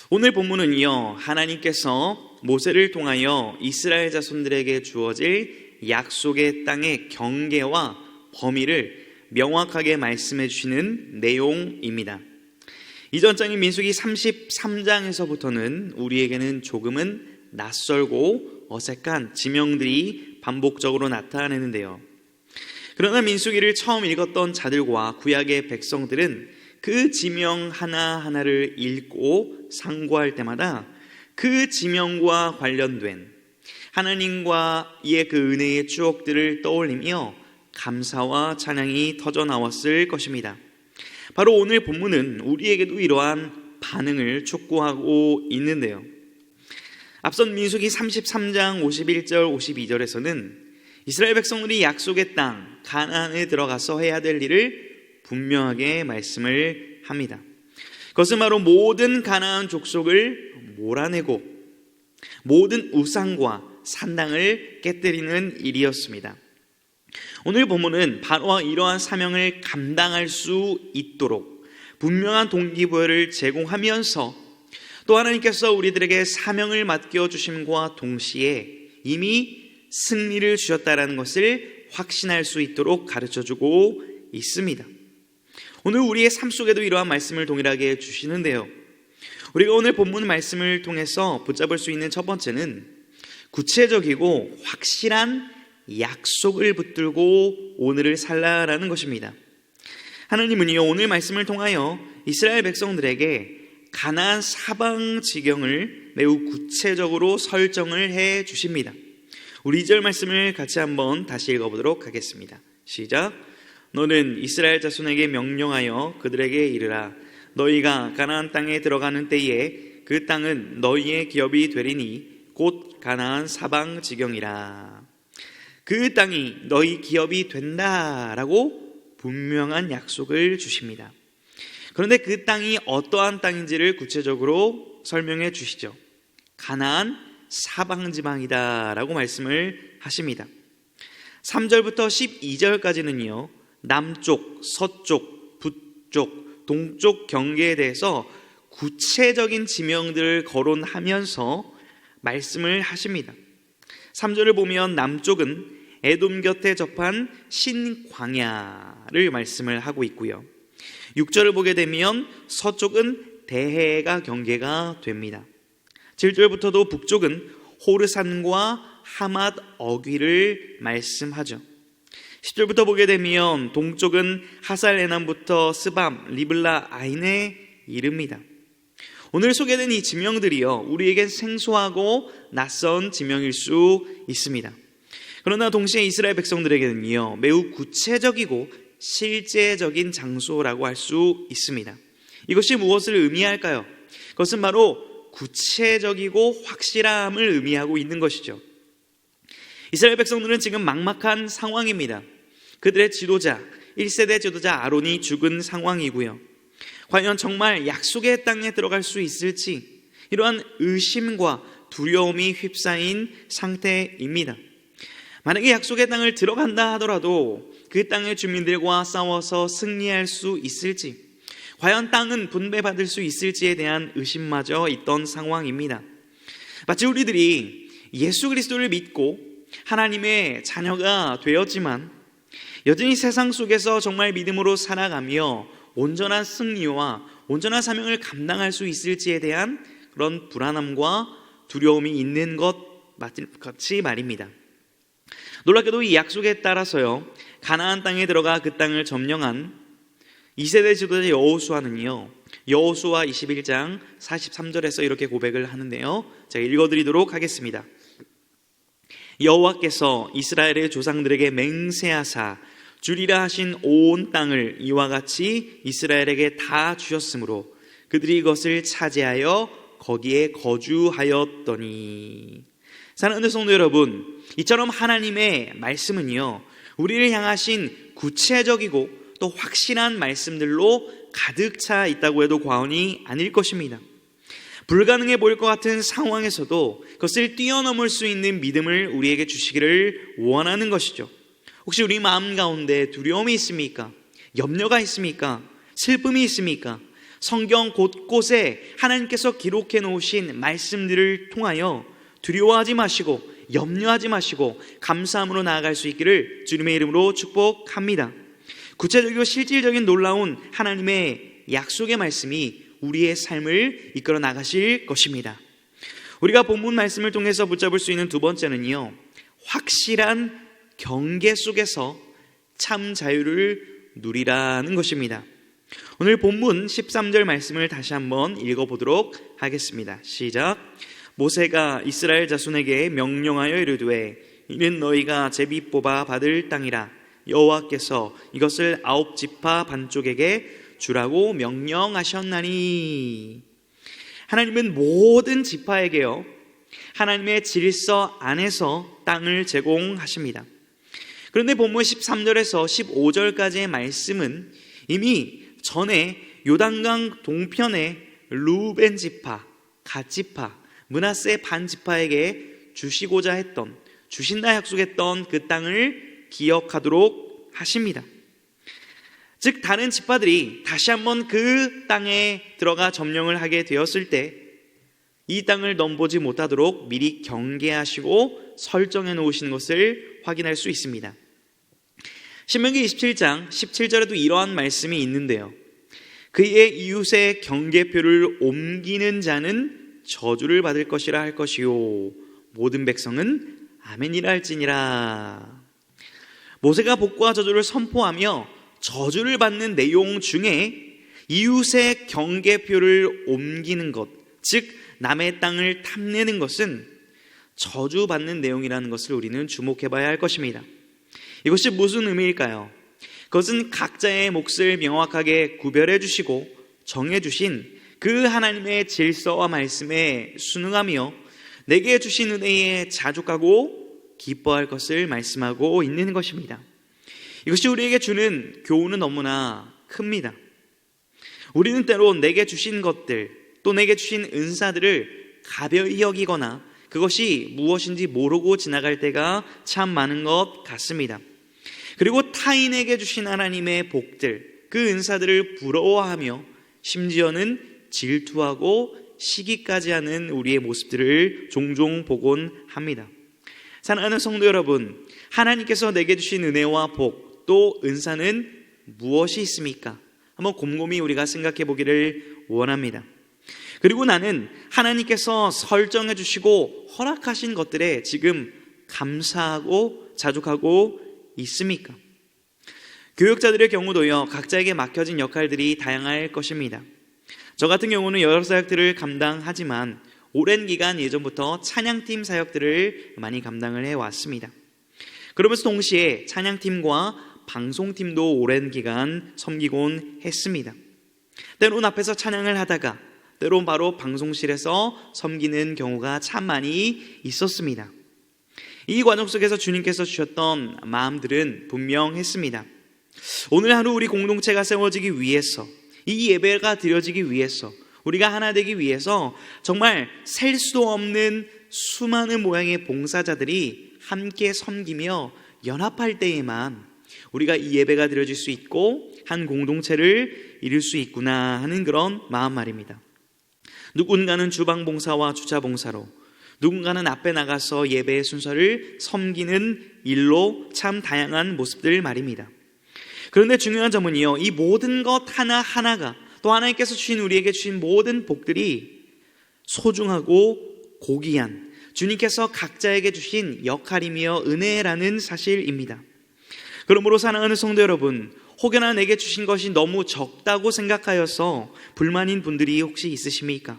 오늘 본문은요, 하나님께서 모세를 통하여 이스라엘 자손들에게 주어질 약속의 땅의 경계와 범위를 명확하게 말씀해 주시는 내용입니다. 이전 장인 민수기 33장에서부터는 우리에게는 조금은 낯설고 어색한 지명들이 반복적으로 나타나는데요. 그러나 민수기를 처음 읽었던 자들과 구약의 백성들은 그 지명 하나하나를 읽고 상고할 때마다 그 지명과 관련된 하나님과의 그 은혜의 추억들을 떠올리며 감사와 찬양이 터져 나왔을 것입니다. 바로 오늘 본문은 우리에게도 이러한 반응을 촉구하고 있는데요. 앞선 민수기 33장 51절 52절에서는 이스라엘 백성들이 약속의 땅 가나안에 들어가서 해야 될 일을 분명하게 말씀을 합니다. 그것은 바로 모든 가나안 족속을 몰아내고 모든 우상과 산당을 깨뜨리는 일이었습니다. 오늘 본문은 바로 이러한 사명을 감당할 수 있도록 분명한 동기부여를 제공하면서 또 하나님께서 우리들에게 사명을 맡겨주심과 동시에 이미 승리를 주셨다는 것을 확신할 수 있도록 가르쳐주고 있습니다. 오늘 우리의 삶 속에도 이러한 말씀을 동일하게 주시는데요. 우리가 오늘 본문 말씀을 통해서 붙잡을 수 있는 첫 번째는 구체적이고 확실한 약속을 붙들고 오늘을 살라라는 것입니다. 하나님은요, 오늘 말씀을 통하여 이스라엘 백성들에게 가나안 사방 지경을 매우 구체적으로 설정을 해 주십니다. 우리 2절 말씀을 같이 한번 다시 읽어보도록 하겠습니다. 시작. 너는 이스라엘 자손에게 명령하여 그들에게 이르라. 너희가 가나안 땅에 들어가는 때에 그 땅은 너희의 기업이 되리니 곧 가나안 사방 지경이라. 그 땅이 너희 기업이 된다라고 분명한 약속을 주십니다. 그런데 그 땅이 어떠한 땅인지를 구체적으로 설명해 주시죠. 가나안 사방지방이다라고 말씀을 하십니다. 3절부터 12절까지는요, 남쪽, 서쪽, 북쪽, 동쪽 경계에 대해서 구체적인 지명들을 거론하면서 말씀을 하십니다. 3절을 보면 남쪽은 에돔 곁에 접한 신광야를 말씀을 하고 있고요. 6절을 보게 되면 서쪽은 대해가 경계가 됩니다. 7절부터도 북쪽은 호르산과 하맛 어귀를 말씀하죠. 10절부터 보게 되면 동쪽은 하살 에남부터 스밤, 리블라, 아인에 이릅니다. 오늘 소개된 이 지명들이요, 우리에겐 생소하고 낯선 지명일 수 있습니다. 그러나 동시에 이스라엘 백성들에게는요, 매우 구체적이고 실제적인 장소라고 할 수 있습니다. 이것이 무엇을 의미할까요? 그것은 바로 구체적이고 확실함을 의미하고 있는 것이죠. 이스라엘 백성들은 지금 막막한 상황입니다. 그들의 지도자, 1세대 지도자 아론이 죽은 상황이고요. 과연 정말 약속의 땅에 들어갈 수 있을지 이러한 의심과 두려움이 휩싸인 상태입니다. 만약에 약속의 땅을 들어간다 하더라도 그 땅의 주민들과 싸워서 승리할 수 있을지, 과연 땅은 분배받을 수 있을지에 대한 의심마저 있던 상황입니다. 마치 우리들이 예수 그리스도를 믿고 하나님의 자녀가 되었지만 여전히 세상 속에서 정말 믿음으로 살아가며 온전한 승리와 온전한 사명을 감당할 수 있을지에 대한 그런 불안함과 두려움이 있는 것 같이 말입니다. 놀랍게도 이 약속에 따라서요, 가나안 땅에 들어가 그 땅을 점령한 2세대 지도자 여호수아는요, 여호수아 21장 43절에서 이렇게 고백을 하는데요, 제가 읽어드리도록 하겠습니다. 여호와께서 이스라엘의 조상들에게 맹세하사 주리라 하신 온 땅을 이와 같이 이스라엘에게 다 주셨으므로 그들이 이것을 차지하여 거기에 거주하였더니. 사랑하는 성도 여러분, 이처럼 하나님의 말씀은요, 우리를 향하신 구체적이고 또 확실한 말씀들로 가득 차 있다고 해도 과언이 아닐 것입니다. 불가능해 보일 것 같은 상황에서도 그것을 뛰어넘을 수 있는 믿음을 우리에게 주시기를 원하는 것이죠. 혹시 우리 마음 가운데 두려움이 있습니까? 염려가 있습니까? 슬픔이 있습니까? 성경 곳곳에 하나님께서 기록해 놓으신 말씀들을 통하여 두려워하지 마시고 염려하지 마시고 감사함으로 나아갈 수 있기를 주님의 이름으로 축복합니다. 구체적이고 실질적인 놀라운 하나님의 약속의 말씀이 우리의 삶을 이끌어 나가실 것입니다. 우리가 본문 말씀을 통해서 붙잡을 수 있는 두 번째는요, 확실한 경계 속에서 참 자유를 누리라는 것입니다. 오늘 본문 13절 말씀을 다시 한번 읽어보도록 하겠습니다. 시작. 모세가 이스라엘 자손에게 명령하여 이르되 이는 너희가 제비 뽑아 받을 땅이라 여호와께서 이것을 9지파 반쪽에게 주라고 명령하셨나니. 하나님은 모든 지파에게요, 하나님의 질서 안에서 땅을 제공하십니다. 그런데 본문 13절에서 15절까지의 말씀은 이미 전에 요단강 동편의 루벤 지파, 갓 지파, 므낫세 반 지파에게 주시고자 했던, 주신다 약속했던 그 땅을 기억하도록 하십니다. 즉 다른 지파들이 다시 한번 그 땅에 들어가 점령을 하게 되었을 때 이 땅을 넘보지 못하도록 미리 경계하시고 설정해 놓으신 것을 확인할 수 있습니다. 신명기 27장 17절에도 이러한 말씀이 있는데요, 그의 이웃의 경계표를 옮기는 자는 저주를 받을 것이라 할 것이요 모든 백성은 아멘이라 할지니라. 모세가 복과 저주를 선포하며 저주를 받는 내용 중에 이웃의 경계표를 옮기는 것, 즉 남의 땅을 탐내는 것은 저주받는 내용이라는 것을 우리는 주목해 봐야 할 것입니다. 이것이 무슨 의미일까요? 그것은 각자의 몫을 명확하게 구별해 주시고 정해 주신 그 하나님의 질서와 말씀에 순응하며 내게 주신 은혜에 자족하고 기뻐할 것을 말씀하고 있는 것입니다. 이것이 우리에게 주는 교훈은 너무나 큽니다. 우리는 때로 내게 주신 것들, 또 내게 주신 은사들을 가벼이 여기거나 그것이 무엇인지 모르고 지나갈 때가 참 많은 것 같습니다. 그리고 타인에게 주신 하나님의 복들, 그 은사들을 부러워하며 심지어는 질투하고 시기까지 하는 우리의 모습들을 종종 보곤 합니다. 사랑하는 성도 여러분, 하나님께서 내게 주신 은혜와 복, 또 은사는 무엇이 있습니까? 한번 곰곰이 우리가 생각해 보기를 원합니다. 그리고 나는 하나님께서 설정해 주시고 허락하신 것들에 지금 감사하고 자족하고 있습니까? 교육자들의 경우도요, 각자에게 맡겨진 역할들이 다양할 것입니다. 저 같은 경우는 여러 사역들을 감당하지만 오랜 기간 예전부터 찬양팀 사역들을 많이 감당을 해왔습니다. 그러면서 동시에 찬양팀과 방송팀도 오랜 기간 섬기곤 했습니다. 때론 앞에서 찬양을 하다가 때론 바로 방송실에서 섬기는 경우가 참 많이 있었습니다. 이 과정 속에서 주님께서 주셨던 마음들은 분명했습니다. 오늘 하루 우리 공동체가 세워지기 위해서, 이 예배가 드려지기 위해서, 우리가 하나 되기 위해서 정말 셀 수도 없는 수많은 모양의 봉사자들이 함께 섬기며 연합할 때에만 우리가 이 예배가 드려질 수 있고 한 공동체를 이룰 수 있구나 하는 그런 마음 말입니다. 누군가는 주방봉사와 주차봉사로, 누군가는 앞에 나가서 예배의 순서를 섬기는 일로 참 다양한 모습들 말입니다. 그런데 중요한 점은요, 이 모든 것 하나하나가 또 하나님께서 주신 우리에게 주신 모든 복들이 소중하고 고귀한 주님께서 각자에게 주신 역할이며 은혜라는 사실입니다. 그러므로 사랑하는 성도 여러분, 혹여나 내게 주신 것이 너무 적다고 생각하여서 불만인 분들이 혹시 있으십니까?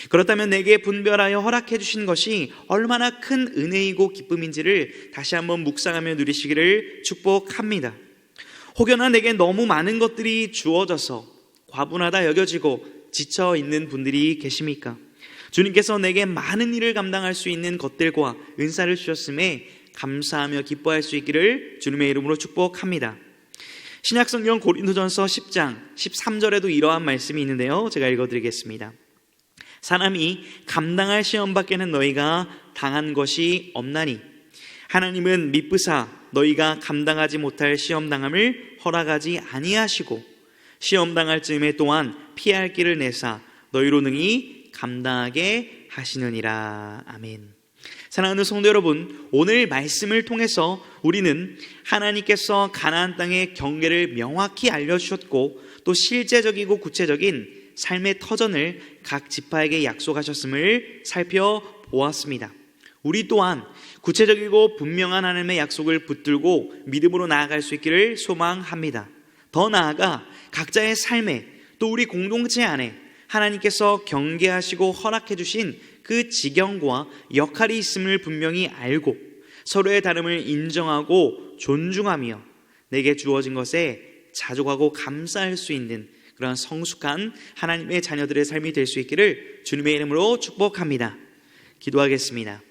그렇다면 내게 분별하여 허락해 주신 것이 얼마나 큰 은혜이고 기쁨인지를 다시 한번 묵상하며 누리시기를 축복합니다. 혹여나 내게 너무 많은 것들이 주어져서 과분하다 여겨지고 지쳐 있는 분들이 계십니까? 주님께서 내게 많은 일을 감당할 수 있는 것들과 은사를 주셨음에 감사하며 기뻐할 수 있기를 주님의 이름으로 축복합니다. 신약성경 고린도전서 10장 13절에도 이러한 말씀이 있는데요, 제가 읽어드리겠습니다. 사람이 감당할 시험 밖에는 너희가 당한 것이 없나니 하나님은 미쁘사 너희가 감당하지 못할 시험 당함을 허락하지 아니하시고 시험 당할 즈음에 또한 피할 길을 내사 너희로 능히 감당하게 하시느니라. 아멘. 사랑하는 성도 여러분, 오늘 말씀을 통해서 우리는 하나님께서 가나안 땅의 경계를 명확히 알려주셨고 또 실제적이고 구체적인 삶의 터전을 각 지파에게 약속하셨음을 살펴보았습니다. 우리 또한 구체적이고 분명한 하나님의 약속을 붙들고 믿음으로 나아갈 수 있기를 소망합니다. 더 나아가 각자의 삶에 또 우리 공동체 안에 하나님께서 경계하시고 허락해 주신 그 지경과 역할이 있음을 분명히 알고 서로의 다름을 인정하고 존중하며 내게 주어진 것에 자족하고 감사할 수 있는 그런 성숙한 하나님의 자녀들의 삶이 될 수 있기를 주님의 이름으로 축복합니다. 기도하겠습니다.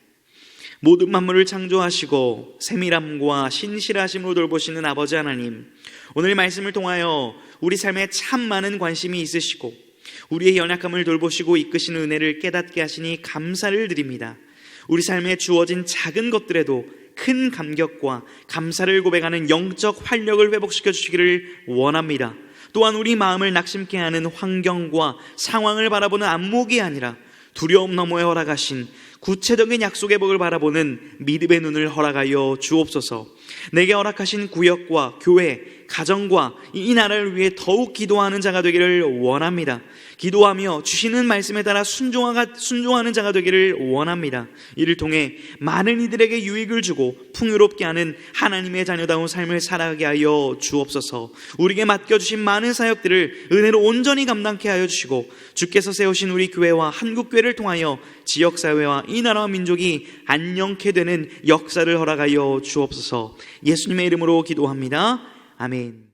모든 만물을 창조하시고 세밀함과 신실하심으로 돌보시는 아버지 하나님, 오늘 말씀을 통하여 우리 삶에 참 많은 관심이 있으시고 우리의 연약함을 돌보시고 이끄시는 은혜를 깨닫게 하시니 감사를 드립니다. 우리 삶에 주어진 작은 것들에도 큰 감격과 감사를 고백하는 영적 활력을 회복시켜 주시기를 원합니다. 또한 우리 마음을 낙심케 하는 환경과 상황을 바라보는 안목이 아니라 두려움 너머에 허락하신 구체적인 약속의 복을 바라보는 믿음의 눈을 허락하여 주옵소서. 내게 허락하신 구역과 교회, 가정과 이 나라를 위해 더욱 기도하는 자가 되기를 원합니다. 기도하며 주시는 말씀에 따라 순종하는 자가 되기를 원합니다. 이를 통해 많은 이들에게 유익을 주고 풍요롭게 하는 하나님의 자녀다운 삶을 살아가게 하여 주옵소서. 우리에게 맡겨주신 많은 사역들을 은혜로 온전히 감당케 하여 주시고 주께서 세우신 우리 교회와 한국교회를 통하여 지역사회와 이 나라와 민족이 안녕케 되는 역사를 허락하여 주옵소서. 예수님의 이름으로 기도합니다. 아멘.